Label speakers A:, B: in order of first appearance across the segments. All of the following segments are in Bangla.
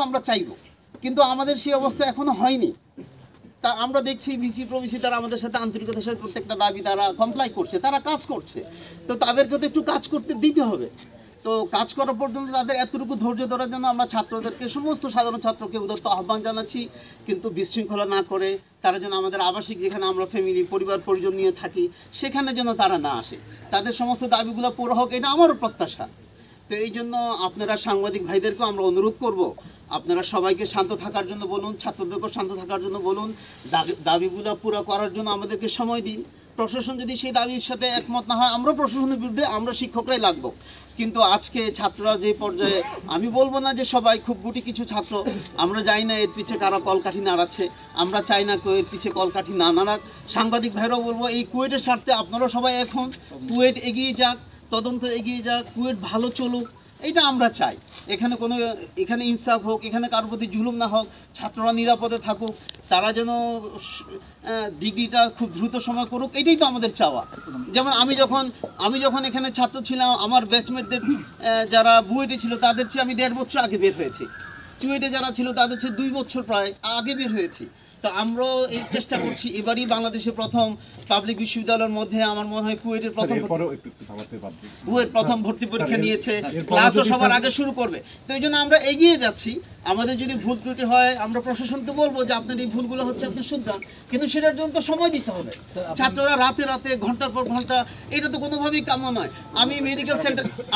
A: আমরা চাইবো, কিন্তু আমাদের সেই অবস্থা এখনো হয়নি। তা আমরা দেখছি ভিসি প্রভিসি তারা আমাদের সাথে আন্তরিকতার সাথে প্রত্যেকটা দাবি তারা কমপ্লাই করছে, তারা কাজ করছে। তো তাদেরকে তো একটু কাজ করতে দিতে হবে। তো কাজ করা পর্যন্ত তাদের এতটুকু ধৈর্য ধরার জন্য আমরা ছাত্রদেরকে, সমস্ত সাধারণ ছাত্রকে উদাত্ত আহ্বান জানাচ্ছি, কিন্তু বিশৃঙ্খলা না করে তারা যেন আমাদের আবাসিক, যেখানে আমরা ফ্যামিলি পরিবার পরিজন নিয়ে থাকি, সেখানে যেন তারা না আসে। তাদের সমস্ত দাবিগুলো পুরো হোক, এটা আমারও প্রত্যাশা। তো এই জন্য আপনারা সাংবাদিক ভাইদেরকেও আমরা অনুরোধ করব, আপনারা সবাইকে শান্ত থাকার জন্য বলুন, ছাত্রদেরকেও শান্ত থাকার জন্য বলুন, দাবিগুলো পুরো করার জন্য আমাদেরকে সময় দিন। প্রশাসন যদি সেই দাবির সাথে একমত না হয়, আমরা প্রশাসনের বিরুদ্ধে, আমরা শিক্ষকরাই লাগবো। কিন্তু আজকে ছাত্ররা যে পর্যায়ে, আমি বলবো না যে সবাই, খুব গুটি কিছু ছাত্র, আমরা যাই না এর পিছে কারা কলকাঠি নাড়াচ্ছে, আমরা চাই না কেউ এর পিছে কলকাঠি না নাড়াক। সাংবাদিক ভাইরাও বলবো, এই কুয়েটের স্বার্থে আপনারা সবাই এখন, কুয়েট এগিয়ে যাক, তদন্ত এগিয়ে যাক, কুয়েট ভালো চলুক, এটা আমরা চাই। এখানে ইনসাফ হোক, এখানে কারোর প্রতি জুলুম না হোক, ছাত্ররা নিরাপদে থাকুক, তারা যেন ডিগ্রিটা খুব দ্রুত সময় করুক, এটাই তো আমাদের চাওয়া। যেমন আমি যখন এখানে ছাত্র ছিলাম, আমার ব্যাচমেটদের যারা বুয়েটে ছিল তাদের চেয়ে আমি 1.5 বছর আগে বের হয়েছি, চুয়েটে যারা ছিল তাদের চেয়ে 2 বছর প্রায় আগে বের হয়েছি। তো আমরাও এই চেষ্টা করছি। এবারই বাংলাদেশে প্রথম পাবলিক বিশ্ববিদ্যালয়ের মধ্যে আমার মনে হয় কুয়েট প্রথম ভর্তি পরীক্ষা নিয়েছে, ক্লাসও সবার আগে শুরু করবে। তো এই জন্য আমরা এগিয়ে যাচ্ছি। আমাদের যদি ভুল ত্রুটি হয়, আমরা প্রশাসনকে বলবো যে আপনার এই ভুলগুলো হচ্ছে, আপনি শুধরান, কিন্তু সেটার জন্য তো সময় দিতে হবে। ছাত্ররা রাতে রাতে ঘন্টার পর ঘন্টা, এটা তো কোনোভাবেই কাম্য নয়।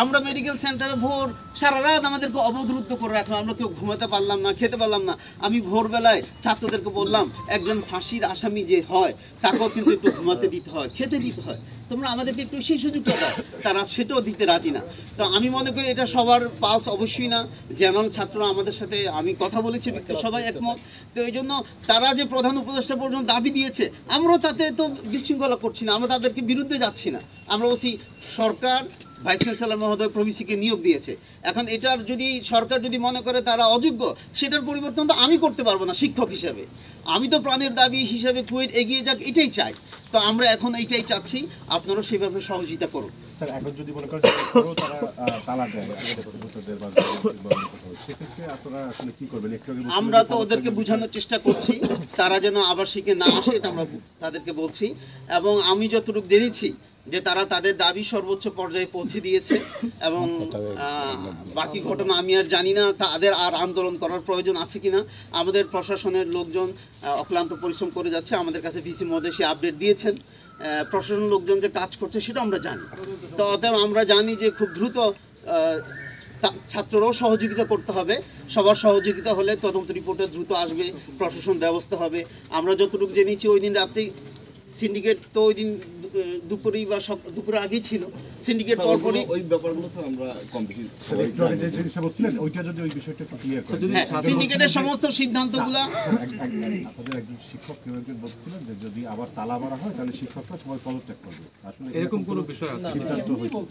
A: আমরা মেডিকেল সেন্টারে ভোর সারা রাত আমাদেরকে অবরুদ্ধ করে রাখলাম, আমরা কেউ ঘুমাতে পারলাম না, খেতে পারলাম না। আমি ভোরবেলায় ছাত্রদেরকে বললাম, একজন ফাঁসির আসামি যে হয় তাকেও কিন্তু একটু ঘুমাতে দিতে হয়, খেতে দিতে হয়, তোমরা আমাদেরকে একটু সেই সুযোগটা দাও। তারা সেটাও দিতে রাজি না। তো আমি মনে করি এটা সবার পালস অবশ্যই না। জেনারেল ছাত্ররা আমাদের সাথে, আমি কথা বলেছি, সবাই একমত। তো এই জন্য তারা যে প্রধান উপদেষ্টা পর্যন্ত দাবি দিয়েছে, আমরাও তাতে তো বিশৃঙ্খলা করছি না, আমরা তাদেরকে বিরুদ্ধে যাচ্ছি না। আমরা বলছি সরকার, ভাইস চ্যান্সেলর মহোদয় প্রভিসিকে নিয়োগ দিয়েছে, এখন এটার যদি সরকার যদি মনে করে তারা অযোগ্য, সেটার পরিবর্তন তো আমি করতে পারবো না শিক্ষক হিসাবে। আমি তো প্রাণের দাবি হিসাবে কুয়েট এগিয়ে যাক, এটাই চাই। তো আমরা এখন এইটাই চাচ্ছি, আপনারাও সেভাবে সহযোগিতা করুন।
B: স্যার, এখন যদি মনে করেন তারা তালা দেয়, সেক্ষেত্রে আপনারা আসলে কি করবেন?
A: আমরা তো ওদেরকে বোঝানোর চেষ্টা করছি, তারা যেন আবাসিকে না আসে, এটা আমরা তাদেরকে বলছি। এবং আমি যতটুকু জেনেছি যে তারা তাদের দাবি সর্বোচ্চ পর্যায়ে পৌঁছে দিয়েছে, এবং বাকি ঘটনা আমি আর জানি না, তাদের আর আন্দোলন করার প্রয়োজন আছে কিনা। আমাদের প্রশাসনের লোকজন অক্লান্ত পরিশ্রম করে যাচ্ছে, আমাদের কাছে ভিসি মহোদয় সে আপডেট দিয়েছেন। প্রশাসন লোকজন যে কাজ করছে সেটা আমরা জানি। তো অতএব আমরা জানি যে খুব দ্রুত ছাত্ররাও সহযোগিতা করতে হবে। সবার সহযোগিতা হলে তদন্ত রিপোর্টে দ্রুত আসবে, প্রশাসন ব্যবস্থা হবে। আমরা যতটুকু জেনেছি, ওই দিন রাত্রেই সিন্ডিকেট, তো ওই দিন দুপুরেই বা দুপুরে আগেই ছিল সিন্ডিকেট, পরপরই ওই ব্যাপারগুলো স্যার আমরা কম বেশি
B: যে জিনিসটা বলছিলেন, ওইটা যদি ওই বিষয়টা একটু ক্লিয়ার করেন।
A: সিন্ডিকেটের সমস্ত সিদ্ধান্তগুলো,
B: আপনাদের একজন শিক্ষক কেউ একজন বলছিলেন যে যদি আবার তালা মারা হয় তাহলে শিক্ষকরা সবাই পদত্যাগ করবে, আসলে
C: এরকম কোনো বিষয় আছে?
B: সিদ্ধান্ত হয়েছে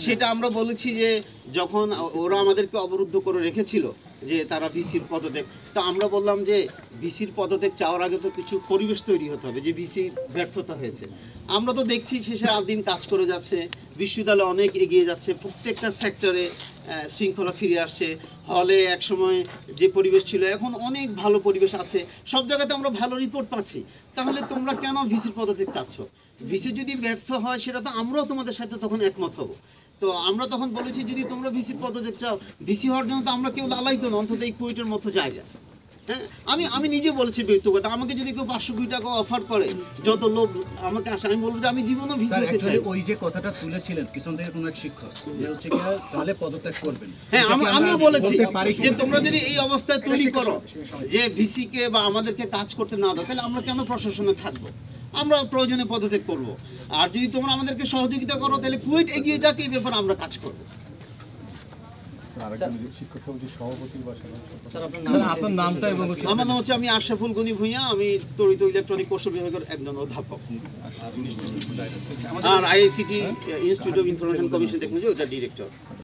A: সেটা আমরা বলেছি যে যখন ওরা আমাদেরকে অবরুদ্ধ করে রেখেছিল যে তারা ভিসির পদত্যাগ, তো আমরা বললাম যে ভিসির পদত্যাগ চাওয়ার আগে তো কিছু পরিবেশ তৈরি হতে হবে, যে ভিসির ব্যর্থতা হয়েছে। আমরা তো দেখছি শেষে দিন কাজ করে যাচ্ছে, বিশ্ববিদ্যালয় অনেক এগিয়ে যাচ্ছে, প্রত্যেকটা সেক্টরে শৃঙ্খলা ফিরে আসছে। হলে একসময় যে পরিবেশ ছিল, এখন অনেক ভালো পরিবেশ আছে, সব জায়গাতে আমরা ভালো রিপোর্ট পাচ্ছি। তাহলে তোমরা কেন ভিসির পদত্যাগ চাচ্ছ? ভিসি যদি ব্যর্থ হয়, সেটা তো আমরাও তোমাদের সাথে তখন একমত হব। তো আমরা তখন বলেছি, যদি তোমরা ভিসির পদত্যাগ চাও, ভিসি হওয়ার জন্য তো আমরা কেউ লালাইতো না, অন্তত এই কুয়েটের মতো জায়গা। হ্যাঁ, আমি নিজে বলেছি ব্যক্তিগত, আমাকে যদি কেউ 500 কোটি টাকা অফার করে, যত লোক আমাকে আসে, আমি বলবো যে আমি জীবনও ভিসি হতে চাই।
D: ওই যে কথাটা তুলেছিলেন পিছন থেকে কোনো এক শিক্ষক, যে হচ্ছে কি তাহলে পদত্যাগ করবেন।
A: হ্যাঁ, আমিও বলেছি যে তোমরা যদি এই অবস্থায় তৈরি করো যে ভিসিকে বা আমাদেরকে কাজ করতে না দাও, তাহলে আমরা কেন প্রশাসনে থাকবো? আমরা প্রয়োজনে পদত্যাগ করব। আর যদি তোমরা আমাদেরকে সহযোগিতা করো, তাহলে কুয়েট এগিয়ে যাক, এই ব্যাপারে আমরা কাজ করবো। আমার নাম হচ্ছে, আমি আশরাফুল গনি ভূঁইয়া, আমি তড়িৎ ইলেকট্রনিক কৌশল বিভাগের একজন অধ্যাপক, আর IICT institute of information commission technology, ওটার ডিরেক্টর।